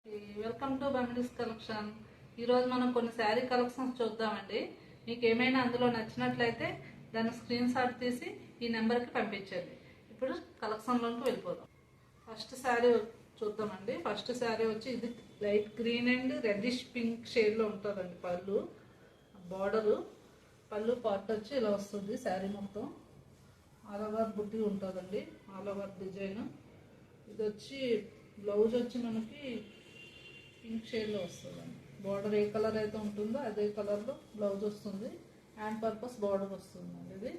Welcome to Bamidi's collection. ఈరోజు మనం కొన్ని శారీ కలెక్షన్స్ చూద్దామండి. మీకు ఏమైనా అందులో నచ్చినట్లయితే దాన్ని స్క్రీన్ షాట్ తీసి ఈ నెంబర్కి పంపించండి. ఇప్పుడు కలెక్షన్లోకి వెళ్ళిపోదాం. ఫస్ట్ శారీ చూద్దామండి. ఫస్ట్ శారీ వచ్చి ఇది light green and reddish pink షేడ్లో ఉంటుందండి. బార్డరు పళ్ళు పార్ట్ వచ్చి ఇలా వస్తుంది. శారీ మొత్తం ఆల్ ఓవర్ బుట్టి ఉంటుందండి, ఆల్ ఓవర్ డిజైన్. ఇది వచ్చి బ్లౌజ్ వచ్చి మనకి పింక్ షేడ్లో వస్తుందండి. బార్డర్ ఏ కలర్ అయితే ఉంటుందో అదే కలర్లో బ్లౌజ్ వస్తుంది. హ్యాండ్ పర్పస్ బార్డర్ వస్తుందండి. ఇది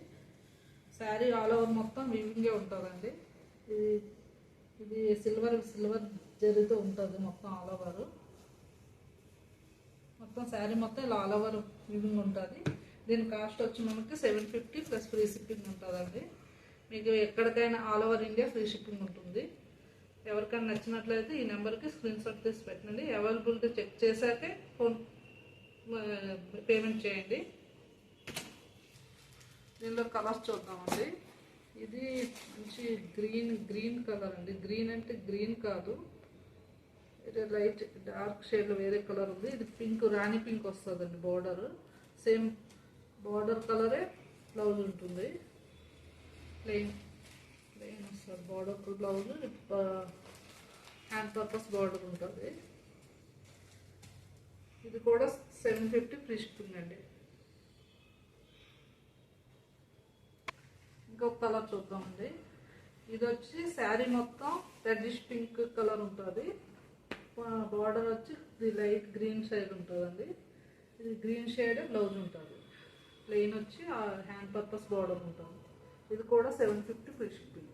శారీ ఆల్ ఓవర్ మొత్తం వీవింగే ఉంటుందండి. ఇది సిల్వర్ జరీతో ఉంటుంది మొత్తం ఆల్ ఓవర్. మొత్తం శారీ మొత్తం ఇలా ఆల్ ఓవర్ వీవింగ్ ఉంటుంది. దీని కాస్ట్ వచ్చి మనకి 750 ప్లస్ ఫ్రీ షిప్పింగ్ ఉంటుందండి. మీకు ఎక్కడికైనా all over India free shipping ఉంటుంది. ఎవరికైనా నచ్చినట్లయితే ఈ నెంబర్కి స్క్రీన్ షాట్ తీసి పెట్టండి. అవైలబిలిటీ చెక్ చేశాకే ఫోన్ పేమెంట్ చేయండి. దీనిలో కలర్స్ చూద్దామండి. ఇది మంచి గ్రీన్ కలర్ అండి. గ్రీన్ అంటే గ్రీన్ కాదు, ఇది లైట్ డార్క్ షేడ్లో వేరే కలర్ ఉంది. ఇది పింక్, రాణి పింక్ వస్తుందండి. బార్డర్ సేమ్ బార్డర్ కలరే బ్లౌజ్ ఉంటుంది. ప్లెయిన్ వస్తుంది border blouse. Hand purpose border ఉంటుంది. ఇది కూడా 750 ఫ్రీ షిప్పింగ్ అండి. ఇంకొక కలర్ చూద్దామండి. ఇది వచ్చి శారీ మొత్తం రెడ్డిష్ పింక్ కలర్ ఉంటుంది. బార్డర్ వచ్చి ఇది లైట్ గ్రీన్ షేడ్ ఉంటుందండి. ఇది గ్రీన్ షేడ్ బ్లౌజ్ ఉంటుంది. ప్లెయిన్ వచ్చి హ్యాండ్ పర్పస్ బార్డర్ ఉంటుంది. ఇది కూడా 750 ఫ్రీ షిప్పింగ్.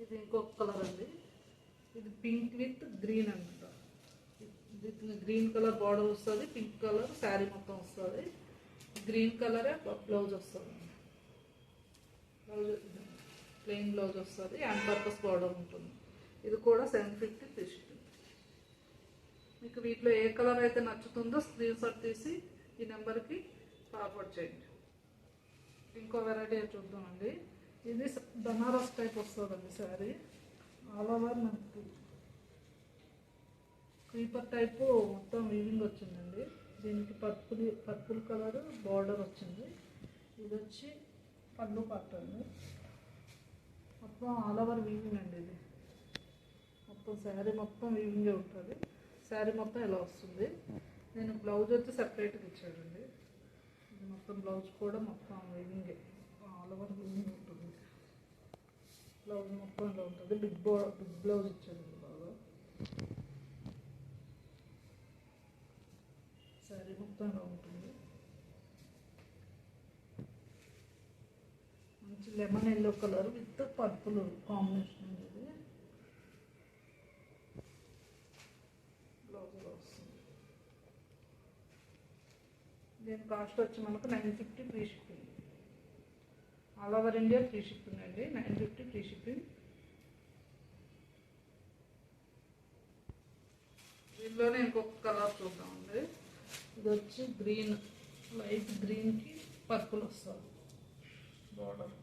ఇది ఇంకొక కలర్ అండి. ఇది పింక్ విత్ గ్రీన్ అనమాట. ఇది గ్రీన్ కలర్ బార్డర్ వస్తుంది, పింక్ కలర్ శారీ మొత్తం వస్తుంది. గ్రీన్ కలరే బ్లౌజ్ వస్తుంది. ప్లెయిన్ బ్లౌజ్ వస్తుంది, హ్యాండ్ పర్పస్ బార్డర్ ఉంటుంది. ఇది కూడా 750 ఫ్రీ షిప్పింగ్. మీకు వీటిలో ఏ కలర్ అయితే నచ్చుతుందో స్క్రీన్ షాట్ తీసి ఈ నెంబర్కి ఫార్వర్డ్ చేయండి. ఇంకో వెరైటీ చూద్దామండి. ఇది బనారస్ టైప్ వస్తుందండి శారీ. ఆల్ ఓవర్ మనకి క్రీపర్ టైపు మొత్తం వీవింగ్ వచ్చిందండి. దీనికి పర్పుల్ కలర్ బార్డర్ వచ్చింది. ఇది వచ్చి పళ్ళు పార్ట్ అండి. మొత్తం ఆల్ ఓవర్ వీవింగ్ అండి. ఇది మొత్తం శారీ మొత్తం వీవింగే ఉంటుంది. శారీ మొత్తం ఇలా వస్తుంది. నేను బ్లౌజ్ వచ్చి సపరేట్గా ఇచ్చాడండి. ఇది మొత్తం బ్లౌజ్ కూడా మొత్తం వీవింగే, ఆల్ ఓవర్ వీవింగ్ ఉంటుంది. బ్లౌజ్ మొత్తం ఇలా ఉంటుంది. బిగ్ బ్లౌజ్ ఇచ్చాడండి బాగా. శారీ మొత్తం ఇలా ఉంటుంది. మంచి lemon yellow colour with purple combination ఇది. దీని కాస్ట్ వచ్చి మనకు 950 free shipping. All over India free shipping అండి. 950 ఫ్రీ షిప్పింగ్. దీనిలోనే ఇంకొక కలర్ చూద్దామండి. ఇది వచ్చి గ్రీన్, లైట్ గ్రీన్కి పర్పుల్ వస్తుంది. బార్డర్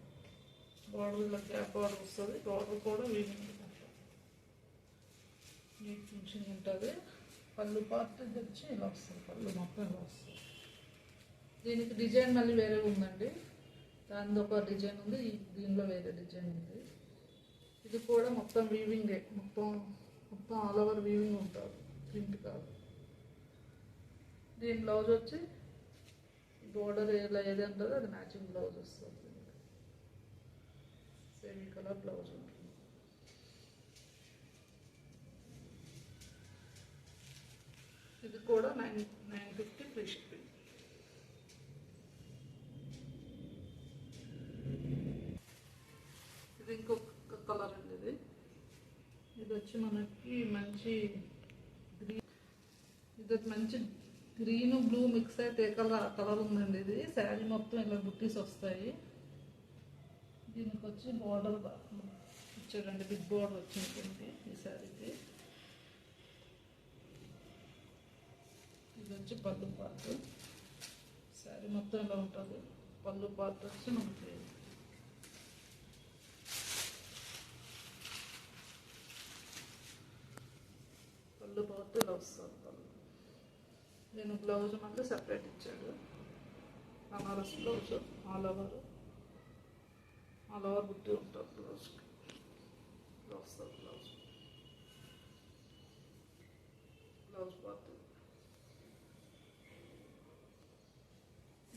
ఇలా గ్యాప్ బార్డర్ వస్తుంది. బార్డర్ కూడా వీవింగ్ నీట్ ఫినిషింగ్ ఉంటుంది. పళ్ళు పార్ట్ వచ్చి ఇలా వస్తుంది. పళ్ళు మొత్తం ఇలా వస్తుంది. దీనికి డిజైన్ మళ్ళీ వేరే ఉందండి. దానిలో ఒక డిజైన్ ఉంది, దీనిలో వేరే డిజైన్ ఉంది. ఇది కూడా మొత్తం వీవింగే, మొత్తం ఆల్ ఓవర్ వీవింగ్ ఉంటుంది, ప్రింట్ కాదు. దీని బ్లౌజ్ వచ్చి బోర్డర్ ఎలా ఏది ఉంటుందో అది మ్యాచింగ్ బ్లౌజ్ వస్తుంది. సేమ్ కలర్ బ్లౌజ్ ఉంటుంది. ఇది కూడా 950 ఫ్రీ షిప్పింగ్. ఇది ఇంకొక కలర్ అండి. ఇది వచ్చి మనకి మంచి గ్రీన్ బ్లూ మిక్స్ అయితే కలర్ ఉందండి. ఇది శారీ మొత్తం ఇలా బుట్టీస్ వస్తాయి. దీనికి వచ్చి బార్డర్ ఇచ్చాడండి, బిగ్ బార్డర్ వచ్చింది ఈ శారీకి. ఇది వచ్చి పళ్ళు పార్ట్. శారీ మొత్తం ఇలా ఉంటుంది. పళ్ళు పార్ట్ వచ్చి మనకి వస్తుంది పళ్ళు. నేను బ్లౌజ్ మళ్ళీ సెపరేట్ ఇచ్చాడు. బనారస్ బ్లౌజ్ ఆల్ ఓవర్ బుట్టి ఉంటుంది బ్లౌజ్కి. వస్తుంది బ్లౌజ్ పార్ట్.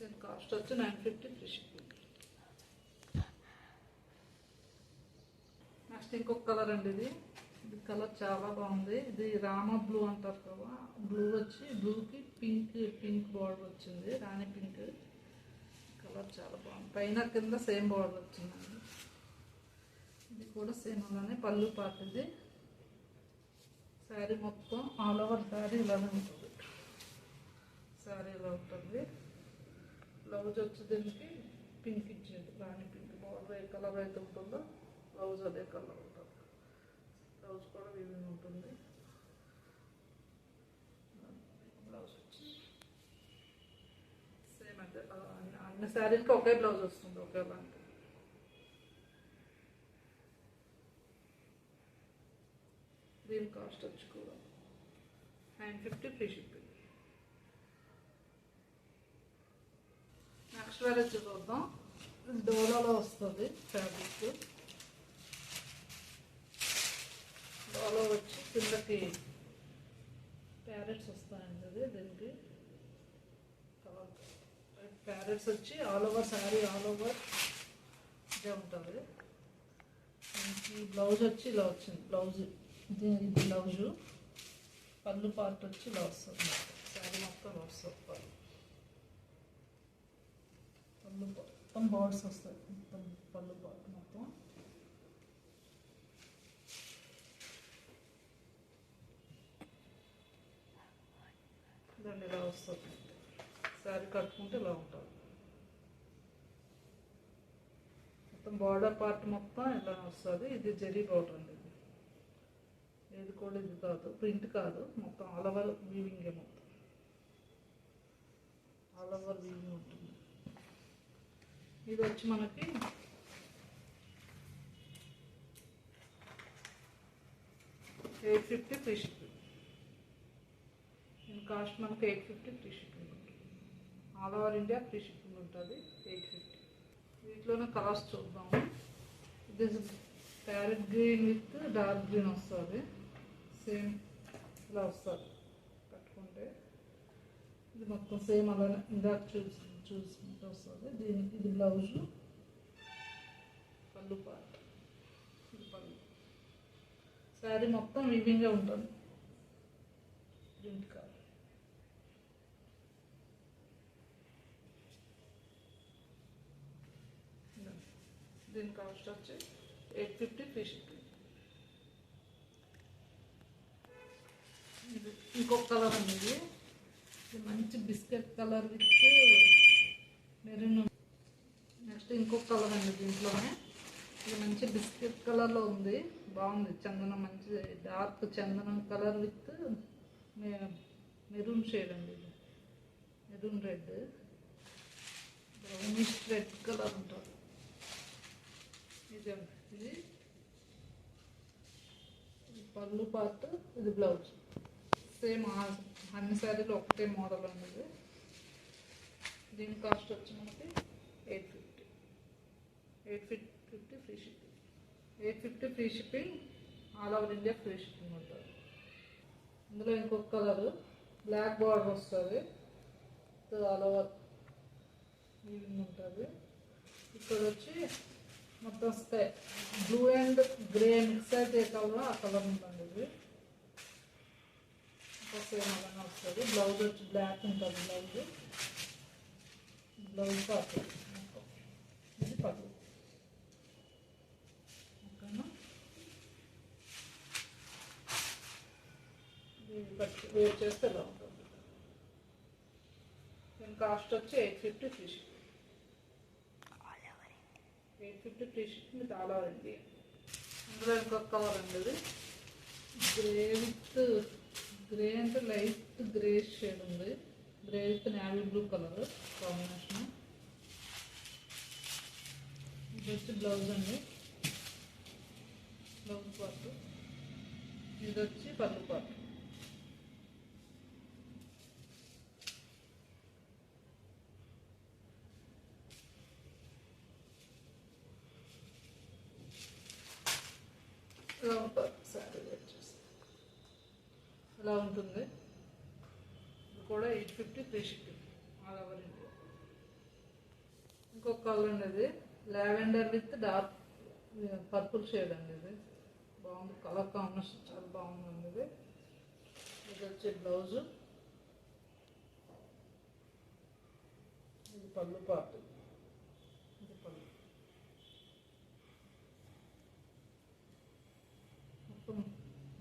దీని కాస్ట్ వచ్చి 950 ఫ్రీ షిప్పింగ్. నెక్స్ట్ ఇంకొక కలర్ అండి. ఇది కలర్ చాలా బాగుంది. ఇది రామా బ్లూ అంటారు కదా. బ్లూ వచ్చి బ్లూకి పింక్ బార్డర్ వచ్చింది. రాణి పింక్ కలర్ చాలా బాగుంది. పైన కింద సేమ్ బార్డర్ వచ్చిందండి. ఇది కూడా సేమ్ అలానే పళ్ళు పార్ట్. ఇది శారీ మొత్తం ఆల్ ఓవర్ శారీ ఇలానే ఉంటుంది. శారీ ఇలా ఉంటుంది. బ్లౌజ్ వచ్చి దీనికి పింక్ ఇచ్చేది. రాణి పింక్ బార్డర్ ఏ కలర్ అయితే ఉంటుందో బ్లౌజ్ అదే కలర్ ఉంటుంది. బ్లౌజ్ కూడా వీవింగ్ ఉంటుంది. బ్లౌజ్ వచ్చి సేమ్ అంటే అన్ని శారీలకి ఒకే బ్లౌజ్ వస్తుంది, ఒకేలాంటి. దీని కాస్ట్ వచ్చి కూడా 950 ఫ్రీ షిప్పింగ్. నెక్స్ట్ వెరైటీ చూద్దాం. డోలాలో వస్తుంది ఫ్యాబ్రిక్. డోలో వచ్చి కిందకి ప్యారెట్స్ వస్తాయండి. అది దీనికి కలర్ ప్యారెట్స్ వచ్చి all over sari all over ఇదే ఉంటుంది. దీనికి బ్లౌజ్ వచ్చి ఇలా వచ్చింది. బ్లౌజ్ ఇది బ్లౌజు. పళ్ళు పార్ట్ వచ్చి ఇలా వస్తుంది. శారీ మొత్తం ఇలా వస్తుంది. పళ్ళు మొత్తం బార్డర్స్ వస్తాయి. మొత్తం పళ్ళు పార్ట్ మొత్తం. దాన్ని ఇలా వస్తుంది. శారీ కట్టుకుంటే ఇలా ఉంటుంది. మొత్తం బార్డర్ పార్ట్ మొత్తం ఇలా వస్తుంది. ఇది జరీ బార్డర్ అండి. ఇది కూడా ఇది కాదు, ప్రింట్ కాదు, మొత్తం ఆల్ ఓవర్ వీవింగే. మొత్తం ఆల్ ఓవర్ వీవింగ్ ఉంటుంది. ఇది వచ్చి మనకి 850 ఫ్రీ షిప్పింగ్. దీని కాస్ట్ మనకి 850 ఫ్రీ షిప్పింగ్ ఉంటుంది. All over India free shipping ఉంటుంది. 850. వీటిలోనే కలర్స్ చూద్దాము. ఇది parrot green with dark green వస్తుంది. సేమ్ ఇలా వస్తుంది కట్టుకుంటే. ఇది మొత్తం సేమ్ అలానే ఇందాక చూసుకుంటూ వస్తుంది. దీనికి ఇది బ్లౌజు, పళ్ళు పార్ట్. ఇది పళ్ళు. శారీ మొత్తం వీవింగ్గా ఉంటుంది. ప్రింట్ కాదు. దీని కాస్ట్ వచ్చి 850 ఫ్రీ షిప్పింగ్. ఇది ఇంకొక కలర్ అండి. ఇది మంచి biscuit colour with maroon. Next ఇంకొక కలర్ అండి. దీంట్లోనే ఇది మంచి బిస్కెట్ కలర్లో ఉంది. బాగుంది. చందనం మంచి డార్క్ చందనం కలర్ విత్ మెరూన్ షేడ్ అండి. ఇది maroon red, brownish red colour ఉంటుంది. ఇది పళ్ళు పార్ట్. ఇది బ్లౌజ్. సేమ్ అన్ని శారీలు ఒకటే మోడల్ అనేది. దీని కాస్ట్ వచ్చి మనకి 850 free shipping. 850 free shipping. All over India free shipping ఉంటుంది. ఇందులో ఇంకొక కలరు బ్లాక్ బార్డర్ వస్తుంది. ఆల్ ఓవర్ వీవింగ్ ఉంటుంది. ఇక్కడ వచ్చి మొత్తం sky blue and grey mix అయితే ఏ కలర్ ఆ కలర్ ఉంటుంది. ఇది సేమ్ అలానే వస్తుంది. బ్లౌజ్ వచ్చి బ్లాక్ ఉంటుంది. Blouse part. ఇది పట్టు. ఓకేనా. వేర్ చేస్తే ఎలా ఉంటుంది. దీని కాస్ట్ వచ్చి 850 free shipping. 850 free shipping with all over India. ఇందులో ఇంకొక కలర్ అండి. ఇది గ్రే విత్ గ్రే అంటే లైట్ గ్రే షేడ్ ఉంది. Grey with navy blue colour combination. ఇది వచ్చి బ్లౌజ్ అండి. Blouse part. ఇది వచ్చి పళ్ళు పార్ట్. ఇలా ఉంటుంది శారీ వచ్చేసి ఇలా ఉంటుంది. ఇది కూడా 850 free shipping all over India. ఇంకొక కలర్ అండి, ఇది lavender with dark purple shade అండి. ఇది బాగుంది, కలర్ కాంబినేషన్ చాలా బాగుందండి. ఇది వచ్చి బ్లౌజు, ఇది పళ్ళు పార్ట్, ఇది పళ్ళు. మొత్తం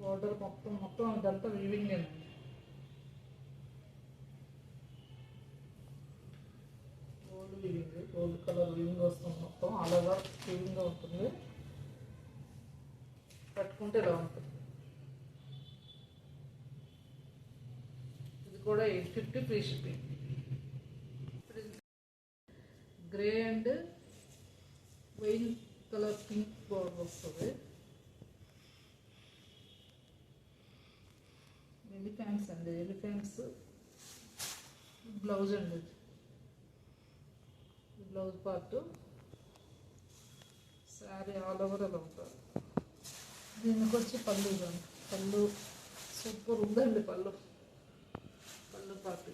బార్డర్ మొత్తం అదంతా వీవింగ్ అండి. Gold weaving, gold colour weaving వస్తుంది. మొత్తం ఆల్ ఓవర్ వీవింగ్ ఉంటుంది. కట్టుకుంటే ఇలా ఉంటుంది. ఇది కూడా 850 free shipping. Grey and wine colour pink border వస్తుంది. ఎలిఫెంట్స్ అండి, ఎలిఫెంట్స్ బ్లౌజ్ అండి. Blouse part, sari all over అలా ఉంటుంది. దీనికి వచ్చి పళ్ళు, పళ్ళు సూపర్ ఉందండి. పళ్ళు పార్ట్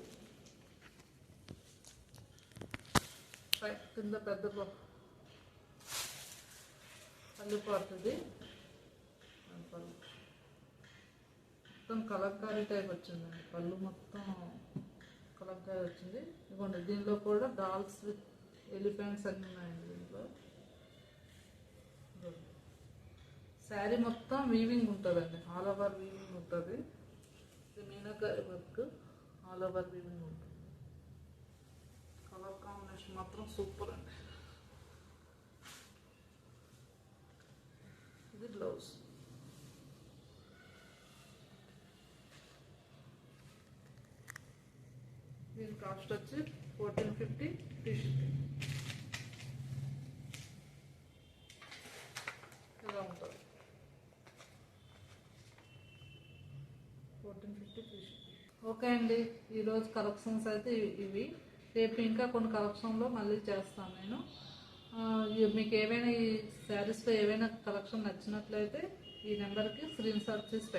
కింద పెద్ద పళ్ళు పార్ట్. ఇది పళ్ళు మొత్తం కలంకారీ టైప్ వచ్చిందండి. పళ్ళు మొత్తం కలంకారీ వచ్చింది. ఇదిగోండి, దీనిలో కూడా డాల్స్ విత్ ఎలిఫెంట్స్ అన్నీ ఉన్నాయండి. దీంట్లో శారీ మొత్తం వీవింగ్ ఉంటుందండి, ఆల్ ఓవర్ వీవింగ్ ఉంటుంది. ఇది meenakari work, all over weaving ఉంటుంది. కలర్ కాంబినేషన్ మాత్రం సూపర్ అండి. ఇది బ్లౌజ్. దీని కాస్ట్ వచ్చి 1450 ఫ్రీ షిప్పింగ్. ఇలా ఉంటుంది. 1450 ఫ్రీ షిప్పింగ్. ఓకే అండి, ఈరోజు కలెక్షన్స్ అయితే ఇవి. రేపు ఇంకా కొన్ని కలెక్షన్లో మళ్ళీ చేస్తాను నేను. మీకు ఏవైనా ఈ శారీస్లో ఏవైనా కలెక్షన్ నచ్చినట్లయితే ఈ నెంబర్కి స్క్రీన్ షాట్ తీసి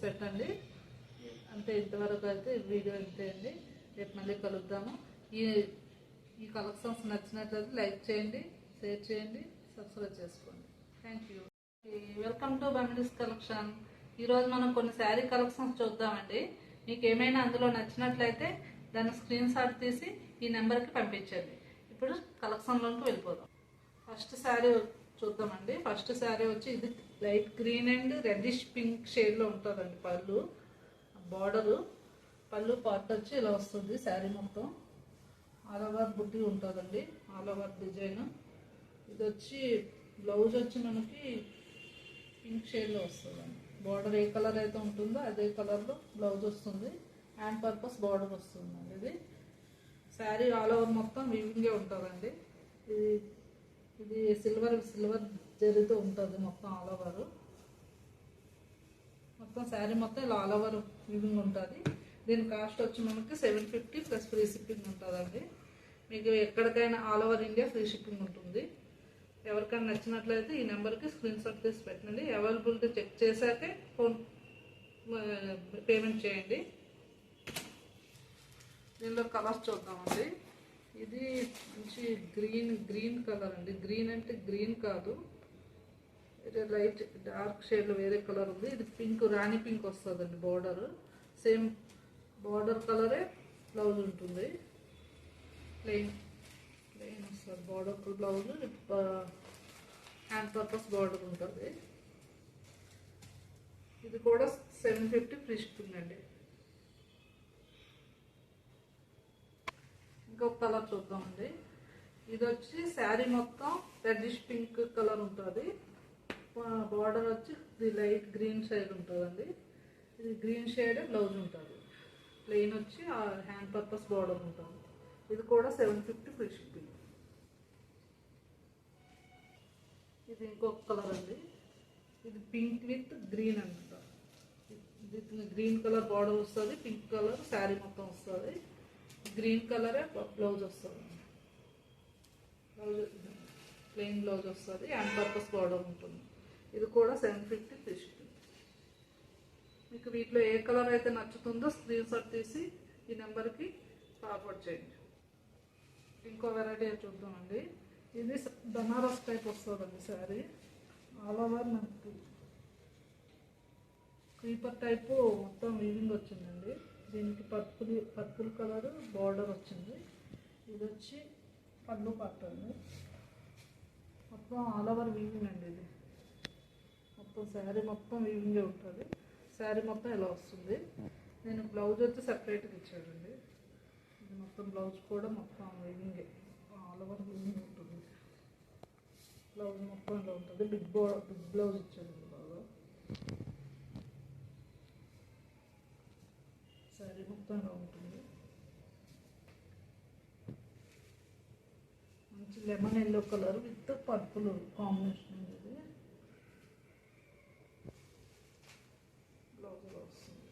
పెట్టండి. అంటే ఇంతవరకు అయితే వీడియో ఇంతే అండి. రేపు మళ్ళీ కలుద్దాము. ఈ కలెక్షన్స్ నచ్చినట్లయితే లైక్ చేయండి, షేర్ చేయండి, సబ్స్క్రైబ్ చేసుకోండి. Thank you. Welcome to Bamidi's collection. ఈరోజు మనం కొన్ని శారీ కలెక్షన్స్ చూద్దామండి. మీకు ఏమైనా అందులో నచ్చినట్లయితే దాన్ని స్క్రీన్ షాట్ తీసి ఈ నెంబర్కి పంపించండి. ఇప్పుడు కలెక్షన్లోకి వెళ్ళిపోదాం. ఫస్ట్ శారీ చూద్దామండి. ఫస్ట్ శారీ వచ్చి ఇది light green and reddish pink షేడ్లో ఉంటుందండి. బార్డరు పళ్ళు పార్ట్ వచ్చి ఇలా వస్తుంది. శారీ మొత్తం ఆల్ ఓవర్ బుట్టి ఉంటుందండి, ఆల్ ఓవర్ డిజైన్. ఇది వచ్చి బ్లౌజ్ వచ్చి మనకి పింక్ షేడ్లో వస్తుందండి. బార్డర్ ఏ కలర్ అయితే ఉంటుందో అదే కలర్లో బ్లౌజ్ వస్తుంది. హ్యాండ్ పర్పస్ బార్డర్ వస్తుందండి. ఇది శారీ ఆల్ ఓవర్ మొత్తం వీవింగే ఉంటుందండి. ఇది సిల్వర్ జరీతో ఉంటుంది మొత్తం ఆల్ ఓవర్. మొత్తం శారీ మొత్తం ఇలా ఆల్ ఓవర్ వీవింగ్ ఉంటుంది. దీని కాస్ట్ వచ్చి మనకి 750 ప్లస్ ఫ్రీ షిప్పింగ్ ఉంటుందండి. మీకు ఎక్కడికైనా all over India free shipping ఉంటుంది. ఎవరికైనా నచ్చినట్లయితే ఈ నెంబర్కి స్క్రీన్ షాట్ తీసి పెట్టండి. అవైలబిలిటీ చెక్ చేశాకే ఫోన్ పేమెంట్ చేయండి. దీనిలో కలర్స్ చూద్దామండి. ఇది మంచి గ్రీన్ కలర్ అండి. గ్రీన్ అంటే గ్రీన్ కాదు, ఇది లైట్ డార్క్ షేడ్లో వేరే కలర్ ఉంది. ఇది పింక్, రాణి పింక్ వస్తుందండి. బార్డర్ సేమ్ బార్డర్ కలరే బ్లౌజ్ ఉంటుంది. ప్లెయిన్ వస్తుంది border blouse. Hand purpose border ఉంటుంది. ఇది కూడా 750 ఫ్రీ షిప్పింగ్ అండి. ఇంకొక కలర్ చూద్దామండి. ఇది వచ్చి శారీ మొత్తం రెడ్డిష్ పింక్ కలర్ ఉంటుంది. బార్డర్ వచ్చి ఇది లైట్ గ్రీన్ షేడ్ ఉంటుందండి. ఇది గ్రీన్ షేడ్ బ్లౌజ్ ఉంటుంది. ప్లెయిన్ వచ్చి హ్యాండ్ పర్పస్ బార్డర్ ఉంటుంది. ఇది కూడా 750 ఫ్రీ షిప్పింగ్. ఇది ఇంకొక కలర్ అండి. ఇది పింక్ విత్ గ్రీన్ అనమాట. ఇది గ్రీన్ కలర్ బార్డర్ వస్తుంది, పింక్ కలర్ శారీ మొత్తం వస్తుంది. గ్రీన్ కలరే బ్లౌజ్ వస్తుంది. బ్లౌజ్ ప్లెయిన్ బ్లౌజ్ వస్తుంది, హ్యాండ్ పర్పస్ బార్డర్ ఉంటుంది. ఇది కూడా 750 ఫ్రీ షిప్పింగ్. మీకు వీటిలో ఏ కలర్ అయితే నచ్చుతుందో స్క్రీన్ షాట్ తీసి ఈ నెంబర్కి ఫార్వర్డ్ చేయండి. ఇంకో వెరైటీ చూద్దామండి. ఇది బనారస్ టైప్ వస్తుందండి శారీ. ఆల్ ఓవర్ మనకి క్రీపర్ టైపు మొత్తం వీవింగ్ వచ్చిందండి. దీనికి పర్పుల్ కలర్ బార్డర్ వచ్చింది. ఇది వచ్చి పళ్ళు పార్ట్ అండి. మొత్తం ఆల్ ఓవర్ వీవింగ్ అండి. ఇది మొత్తం శారీ మొత్తం వీవింగే ఉంటుంది. శారీ మొత్తం ఇలా వస్తుంది. నేను బ్లౌజ్ వచ్చి సెపరేట్గా ఇచ్చాడండి. ఇది మొత్తం బ్లౌజ్ కూడా మొత్తం వీవింగే, ఆల్ ఓవర్ వీవింగ్ ఉంటుంది. బ్లౌజ్ మొత్తం ఇలా ఉంటుంది. బిగ్ బ్లౌజ్ ఇచ్చాడండి బాగా. శారీ మొత్తం ఇలా ఉంటుంది. మంచి lemon yellow colour with purple combination ఇది. బ్లౌజ్ వస్తుంది.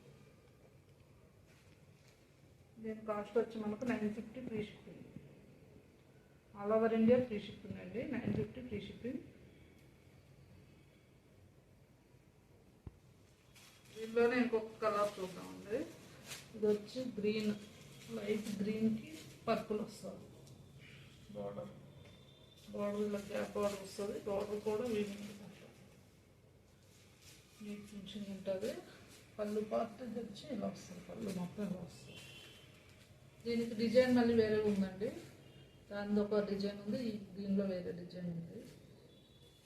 దీని కాస్ట్ వచ్చి మనకు 950 free shipping. All over India free shipping అండి. 950 ఫ్రీ షిప్పింగ్. దీనిలోనే ఇంకొక కలర్ చూద్దామండి. ఇది వచ్చి గ్రీన్, లైట్ గ్రీన్కి పర్పుల్ వస్తుంది. బార్డర్ ఇలా గ్యాప్ బార్డర్ వస్తుంది. బార్డర్ కూడా వీవింగ్ నీట్ ఫినిషింగ్ ఉంటుంది. పళ్ళు పార్ట్ వచ్చి ఇలా వస్తుంది. పళ్ళు మొత్తం ఇలా వస్తుంది. దీనికి డిజైన్ మళ్ళీ వేరే ఉందండి. దానిలో ఒక డిజైన్ ఉంది, దీనిలో వేరే డిజైన్ ఉంది.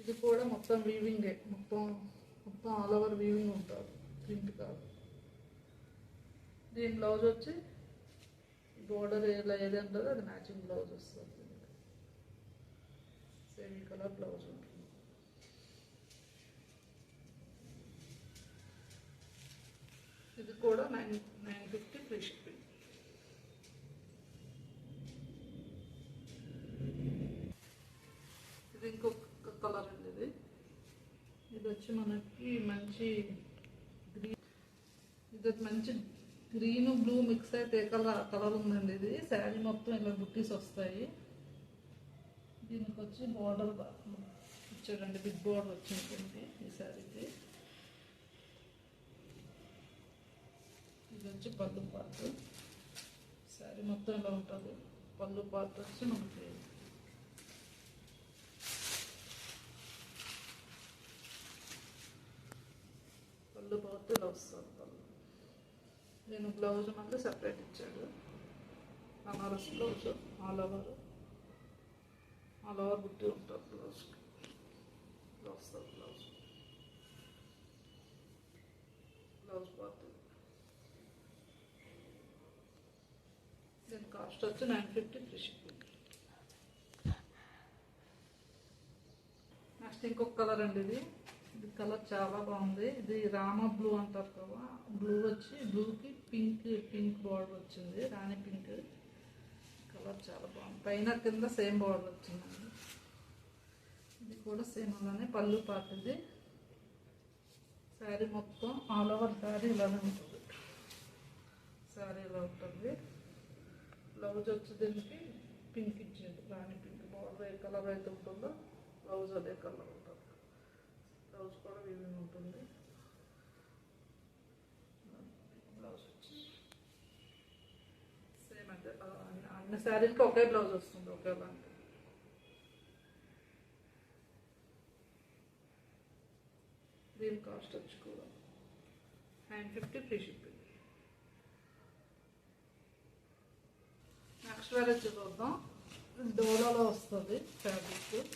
ఇది కూడా మొత్తం వీవింగే, మొత్తం ఆల్ ఓవర్ వీవింగ్ ఉంటుంది, ప్రింట్ కాదు. దీని బ్లౌజ్ వచ్చి బోర్డర్ ఇలా ఏది ఉంటుందో అది మ్యాచింగ్ బ్లౌజ్ వస్తుంది. సేమ్ కలర్ బ్లౌజ్ ఉంటుంది. ఇది కూడా 950 ఫ్రీ షిప్పింగ్. ఇది ఇంకొక కలర్ అండి. ఇది వచ్చి మనకి మంచి గ్రీన్, ఇది మంచి గ్రీన్ బ్లూ మిక్స్ అయితే కలర్ ఉందండి. ఇది శారీ మొత్తం ఇలా బుట్టీస్ వస్తాయి. దీనికి వచ్చి బార్డర్ ఇచ్చాడండి, బిగ్ బార్డర్ వచ్చింది ఈ శారీకి. ఇది వచ్చి పళ్ళు పార్ట్. శారీ మొత్తం ఇలా ఉంటుంది. పళ్ళు పార్ట్ వచ్చి మనకి పళ్ళు పార్ట్ ఇలా వస్తుంది. పళ్ళు నేను బ్లౌజ్ మళ్ళీ సెపరేట్ ఇచ్చాడు. బనారస్ బ్లౌజ్ ఆల్ ఓవర్ బుట్టి ఉంటుంది. బ్లౌజ్కి ఇలా వస్తుంది. Blouse part. దీని కాస్ట్ వచ్చి 950 ఫ్రీ షిప్పింగ్. నెక్స్ట్ ఇంకొక కలర్ అండి. ఇది కలర్ చాలా బాగుంది. ఇది రామా బ్లూ అంటారు కదా. బ్లూ వచ్చి బ్లూకి పింక్ బార్డర్ వచ్చింది, రాణి పింక్ కలర్ చాలా బాగుంది. పైన కింద సేమ్ బార్డర్ వచ్చిందండి. ఇది కూడా సేమ్ అలానే పళ్ళు పార్ట్. ఇది శారీ మొత్తం ఆల్ ఓవర్ శారీ ఇలానే ఉంటుంది. శారీ ఇలా ఉంటుంది. బ్లౌజ్ వచ్చి దీనికి పింక్ ఇచ్చింది, రాణి పింక్. బార్డర్ ఏ కలర్ అయితే ఉంటుందో బ్లౌజ్ అదే కలర్ ఉంటుంది. బ్లౌజ్ కూడా వీవింగ్ ఉంటుంది. బ్లౌజ్ వచ్చి సేమ్ అంటే అన్ని శారీలకి ఒకే బ్లౌజ్ వస్తుంది, ఒకేలాంటి. దీని కాస్ట్ వచ్చి కూడా 950 ఫ్రీ షిప్పింగ్. నెక్స్ట్ వెరైటీ చూద్దాం. డోలాలో వస్తుంది ఫ్యాబ్రిక్.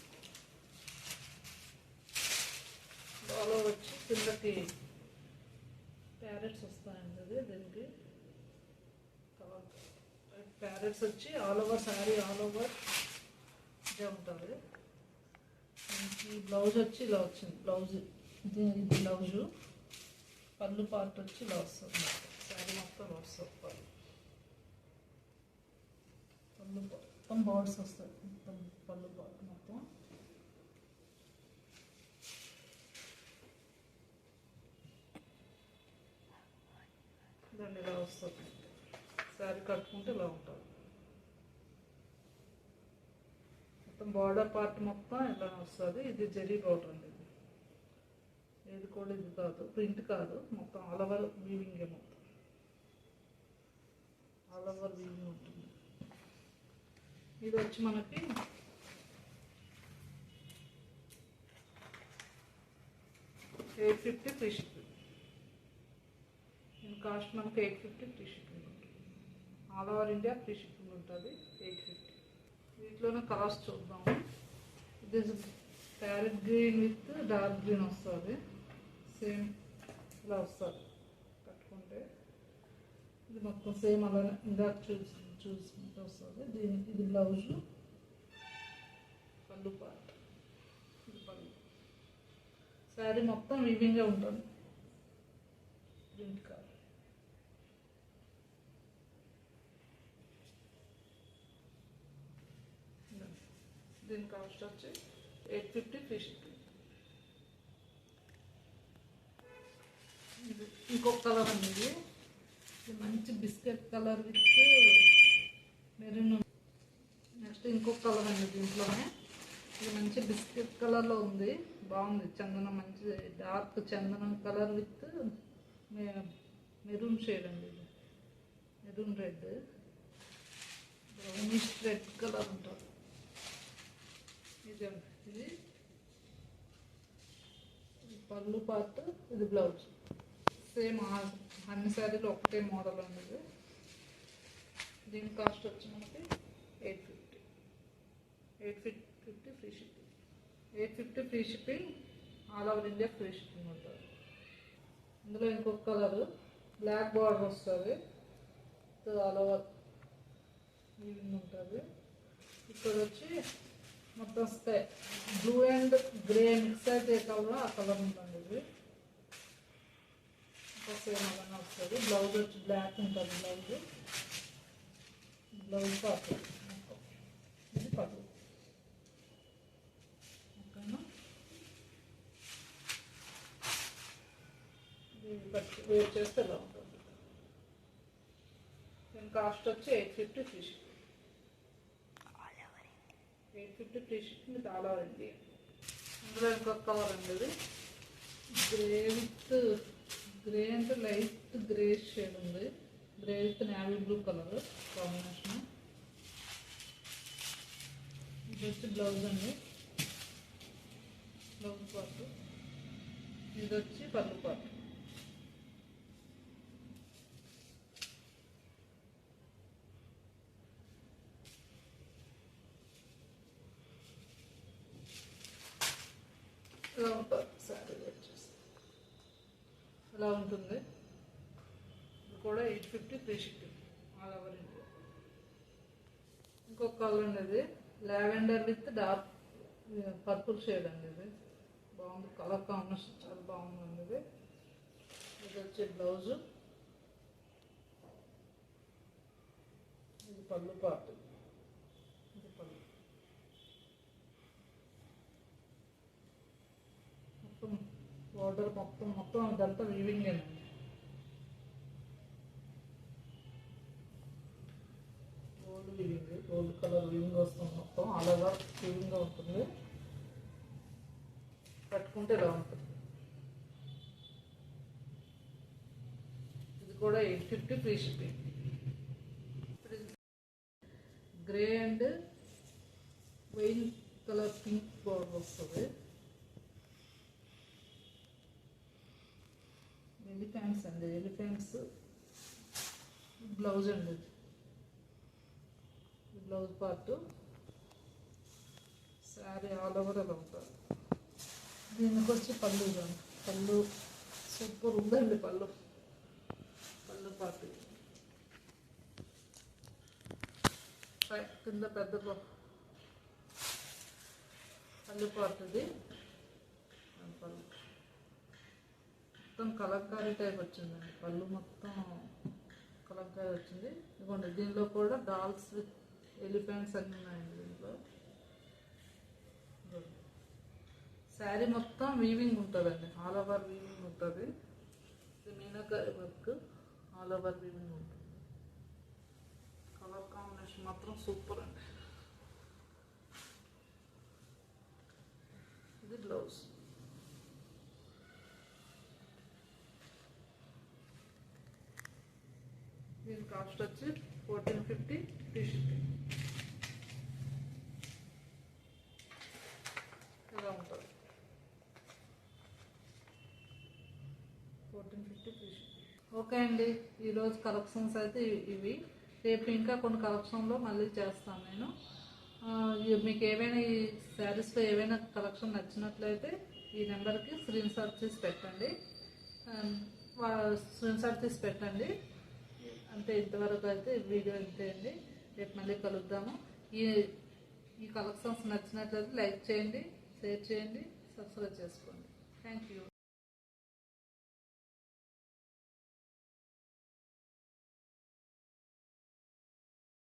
డోలో వచ్చి కిందకి ప్యారెట్స్ వస్తాయండి. అది దీనికి ప్యారెట్స్ వచ్చి all over sari all over ఇదే ఉంటుంది. దీనికి బ్లౌజ్ వచ్చి ఇలా వచ్చింది. ఇది బ్లౌజు. పళ్ళు పార్ట్ వచ్చి ఇలా వస్తుంది. శారీ మొత్తం వస్తుంది. పళ్ళు మొత్తం బార్డర్స్ వస్తాయి. మొత్తం పళ్ళు పార్ట్ మొత్తం. దాన్ని ఇలా వస్తుంది. శారీ కట్టుకుంటే ఇలా ఉంటుంది. మొత్తం బార్డర్ పార్ట్ మొత్తం ఇలా వస్తుంది. ఇది జరీ బార్డర్ అండి. ఇది కూడా ఇది కాదు, ప్రింట్ కాదు, మొత్తం ఆల్ ఓవర్ వీవింగ్, మొత్తం ఆల్ ఓవర్ వీవింగ్ ఉంటుంది. ఇది వచ్చి మనకి 850 ఫ్రీ షిప్పింగ్. దీని కాస్ట్ మనకి 850 ఫ్రీ షిప్పింగ్ ఉంటుంది. All over India free shipping ఉంటుంది 850. వీటిలోనే కలర్స్ చూద్దాము. ఇది parrot green with dark green వస్తుంది. సేమ్ ఇలా వస్తుంది కట్టుకుంటే. ఇది మొత్తం సేమ్ అలానే ఇందాక చూసుకుంటూ వస్తుంది. దీనికి ఇది బ్లౌజు, పళ్ళు పార్ట్, ఇది పళ్ళు. శారీ మొత్తం వీవింగ్గా ఉంటుంది. ప్రింట్ కాదు. దీని కాస్ట్ వచ్చి 850 ఫ్రీ షిప్పింగ్. ఇంకొక కలర్ అండి. ఇది మంచి biscuit colour with maroon. Next ఇంకొక కలర్ అండి. దీంట్లోనే ఇది మంచి బిస్కెట్ కలర్లో ఉంది, బాగుంది. చందనం, మంచి డార్క్ చందనం కలర్ విత్ మెరూన్ షేడ్ అండి. ఇది maroon red, brownish red colour ఉంటుంది. ఇది పళ్ళు పార్ట్, ఇది బ్లౌజ్. సేమ్ అన్ని శారీలు ఒకటే మోడల్ అనేది. దీని కాస్ట్ వచ్చి మనకి 850. 850 free shipping. 850 free shipping, all over India free shipping ఉంటుంది. ఇందులో ఇంకొక కలర్ బ్లాక్ బార్డర్ వస్తుంది, ఆల్ ఓవర్ వీవింగ్ ఉంటుంది. ఇక్కడ వచ్చి మొత్తం sky blue and grey mix అయితే ఏ కలర్ ఆ కలర్ ఉంటుంది. ఇది సేమ్ అలానే వస్తుంది. బ్లౌజ్ వచ్చి బ్లాక్ ఉంటుంది. బ్లౌజ్ పార్ట్, ఇది పట్టు. ఓకేనా? వేర్ చేస్తే ఎలా ఉంటుంది. దీని కాస్ట్ వచ్చి 850 free shipping. 850 free shipping with all over India. ఇందులో ఇంకొక కలర్ అండి. ఇది గ్రే విత్ గ్రే అంటే లైట్ గ్రే షేడ్ ఉంది. Grey with navy blue colour combination. ఇది వచ్చి బ్లౌజ్ అండి, బ్లౌజ్ పార్ట్. ఇది వచ్చి పళ్ళు పార్ట్. ఇలా ఉంటుంది శారీ వచ్చేసి, ఇలా ఉంటుంది. ఇది కూడా 850 free shipping, all over India. ఇంకొక కలర్ అనేది lavender with dark purple shade అండి. ఇది బాగుంది, కలర్ కాంబినేషన్ చాలా బాగుందండి. ఇది వచ్చే బ్లౌజు, ఇది పళ్ళు పార్ట్. ఇది పళ్ళు. మొత్తం బార్డర్ మొత్తం అదంతా వీవింగ్ అండి. Gold weaving, gold colour weaving వస్తుంది. మొత్తం ఆల్ ఓవర్ వీవింగ్గా ఉంటుంది. కట్టుకుంటే ఇలా ఉంటుంది. ఇది కూడా 850 free shipping. Grey and wine colour pink border వస్తుంది. ఎలిఫెంట్స్ అండి, ఎలిఫెంట్స్ బ్లౌజ్ అండి. Blouse part. Sari all over అలా ఉంటుంది. దీనికి వచ్చి పళ్ళు సూపర్ ఉందండి. పళ్ళు పార్ట్. కింద పెద్ద పళ్ళు పార్ట్. ఇది పళ్ళు మొత్తం కలంకారీ టైప్ వచ్చిందండి. పళ్ళు మొత్తం కలంకారీ వచ్చింది. ఇదిగోండి, దీనిలో కూడా డాల్స్ విత్ ఎలిఫెంట్స్ అన్నీ ఉన్నాయండి. దీంట్లో శారీ మొత్తం వీవింగ్ ఉంటుందండి, ఆల్ ఓవర్ వీవింగ్ ఉంటుంది. ఇది meenakari work, all over weaving ఉంటుంది. కలర్ కాంబినేషన్ మాత్రం సూపర్ అండి. కాస్ట్ వచ్చి 1450 ఫ్రీ షిప్పింగ్. ఇలా ఉంటుంది 1450 ఫ్రీ షిప్పింగ్. ఓకే అండి, ఈరోజు కలెక్షన్స్ అయితే ఇవి. రేపు ఇంకా కొన్ని కలెక్షన్లో మళ్ళీ చేస్తాను నేను. మీకు ఏమైనా ఈ శారీస్లో ఏవైనా కలెక్షన్ నచ్చినట్లయితే ఈ నెంబర్కి స్క్రీన్ షాట్ తీసి పెట్టండి. అంటే ఇంతవరకు అయితే వీడియో ఇంతే అండి. రేపు మళ్ళీ కలుద్దాము. ఈ కలెక్షన్స్ నచ్చినట్లయితే లైక్ చేయండి, షేర్ చేయండి, సబ్స్క్రైబ్ చేసుకోండి. Thank you.